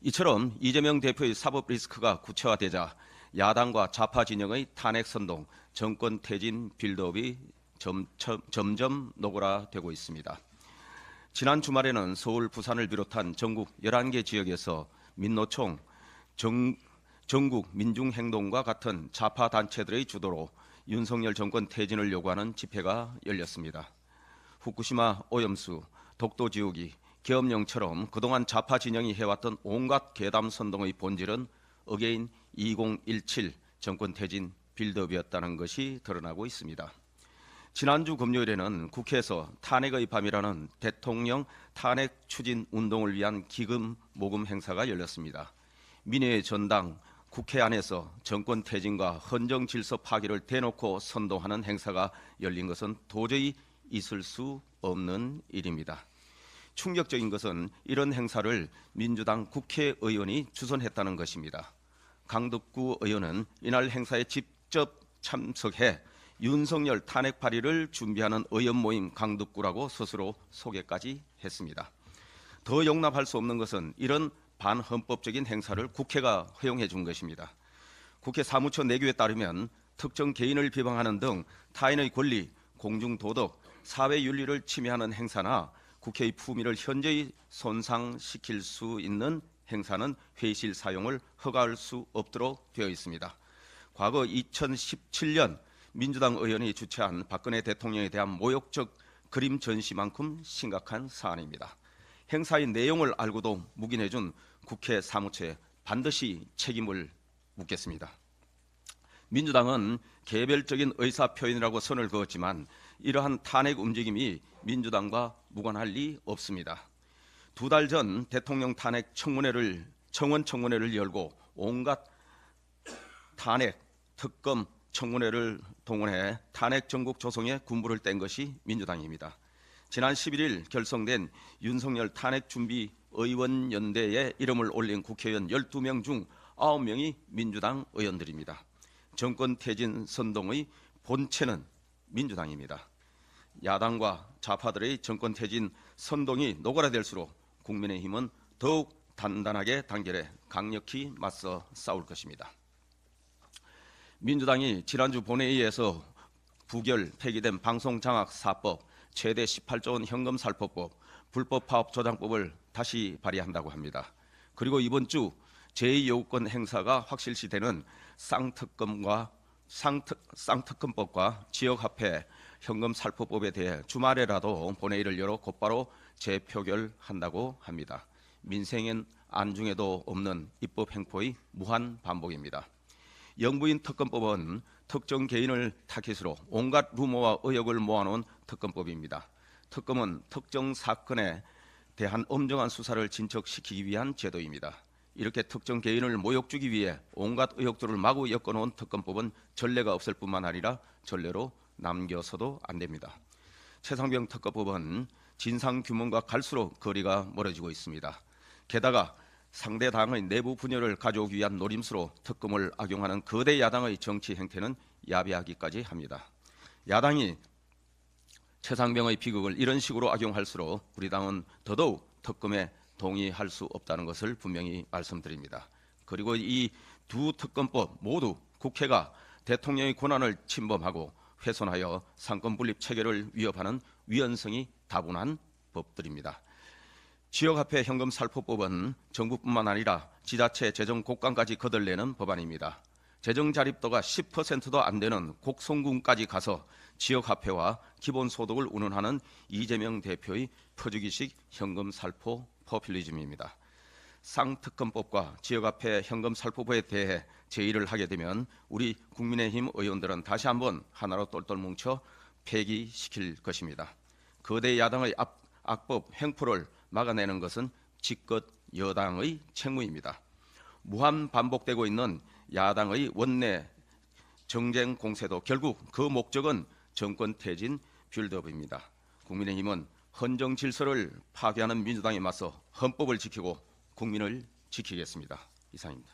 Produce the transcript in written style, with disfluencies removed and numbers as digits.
이처럼 이재명 대표의 사법 리스크가 구체화되자 야당과 좌파 진영의 탄핵 선동, 정권 퇴진 빌드업이 점점 노골화되고 있습니다. 지난 주말에는 서울, 부산을 비롯한 전국 11개 지역에서 민노총, 전국 민중행동과 같은 좌파 단체들의 주도로 윤석열 정권 퇴진을 요구하는 집회가 열렸습니다. 후쿠시마 오염수, 독도 지우기, 계엄령처럼 그동안 좌파 진영이 해왔던 온갖 괴담 선동의 본질은 어게인 2017 정권 퇴진 빌드업이었다는 것이 드러나고 있습니다. 지난주 금요일에는 국회에서 탄핵의 밤이라는 대통령 탄핵 추진 운동을 위한 기금 모금 행사가 열렸습니다. 민의의 전당 국회 안에서 정권 퇴진과 헌정 질서 파기를 대놓고 선동하는 행사가 열린 것은 도저히 있을 수 없는 일입니다. 충격적인 것은 이런 행사를 민주당 국회의원이 주선했다는 것입니다. 강덕구 의원은 이날 행사에 직접 참석해 윤석열 탄핵 발의를 준비하는 의원 모임 강덕구라고 스스로 소개까지 했습니다. 더 용납할 수 없는 것은 이런 반헌법적인 행사를 국회가 허용해 준 것입니다. 국회 사무처 내규에 따르면 특정 개인을 비방하는 등 타인의 권리, 공중도덕, 사회윤리를 침해하는 행사나 국회의 품위를 현저히 손상시킬 수 있는 행사는 회의실 사용을 허가할 수 없도록 되어 있습니다. 과거 2017년 민주당 의원이 주최한 박근혜 대통령에 대한 모욕적 그림 전시만큼 심각한 사안입니다. 행사의 내용을 알고도 묵인해준 국회 사무처에 반드시 책임을 묻겠습니다. 민주당은 개별적인 의사표현이라고 선을 그었지만 이러한 탄핵 움직임이 민주당과 무관할 리 없습니다. 두 달 전 대통령 탄핵 청원을 열고 온갖 탄핵, 특검, 청문회를 동원해 탄핵 전국 조성에 군부를 뗀 것이 민주당입니다. 지난 11일 결성된 윤석열 탄핵 준비 의원연대에 이름을 올린 국회의원 12명 중 9명이 민주당 의원들입니다. 정권 퇴진 선동의 본체는 민주당입니다. 야당과 좌파들의 정권 퇴진 선동이 노골화될수록 국민의힘은 더욱 단단하게 단결해 강력히 맞서 싸울 것입니다. 민주당이 지난주 본회의에서 부결 폐기된 방송장악사법, 최대 18조 원 현금살포법, 불법 파업 조장법을 다시 발의한다고 합니다. 그리고 이번 주 제2요구권 행사가 확실시되는 쌍특검법과 지역화폐 현금살포법에 대해 주말에라도 본회의를 열어 곧바로 재표결한다고 합니다. 민생엔 안중에도 없는 입법 행포의 무한 반복입니다. 영부인 특검법은 특정 개인을 타깃으로 온갖 루머와 의혹을 모아놓은 특검법입니다. 특검은 특정 사건에 대한 엄정한 수사를 진척시키기 위한 제도입니다. 이렇게 특정 개인을 모욕 주기 위해 온갖 의혹들을 마구 엮어놓은 특검법은 전례가 없을 뿐만 아니라 전례로 남겨서도 안 됩니다. 최상병 특검법은 진상규명과 갈수록 거리가 멀어지고 있습니다. 게다가 상대 당의 내부 분열을 가져오기 위한 노림수로 특검을 악용하는 거대 야당의 정치 행태는 야비하기까지 합니다. 야당이 최상병의 비극을 이런 식으로 악용할수록 우리 당은 더더욱 특검에 동의할 수 없다는 것을 분명히 말씀드립니다. 그리고 이 두 특검법 모두 국회가 대통령의 권한을 침범하고 훼손하여 상권 분립 체계를 위협하는 위헌성이 다분한 법들입니다. 지역화폐 현금살포법은 정부뿐만 아니라 지자체 재정 곡간까지 거들내는 법안입니다. 재정 자립도가 10%도 안 되는 곡성군까지 가서 지역화폐와 기본소득을 운운하는 이재명 대표의 퍼주기식 현금살포 포퓰리즘입니다. 쌍특검법과 지역화폐 현금살포법에 대해 제의를 하게 되면 우리 국민의힘 의원들은 다시 한번 하나로 똘똘 뭉쳐 폐기시킬 것입니다. 거대 야당의 악법 횡포를 막아내는 것은 집권 여당의 책무입니다. 무한 반복되고 있는 야당의 원내 정쟁 공세도 결국 그 목적은 정권 퇴진 빌드업입니다. 국민의힘은 헌정 질서를 파괴하는 민주당에 맞서 헌법을 지키고 국민을 지키겠습니다. 이상입니다.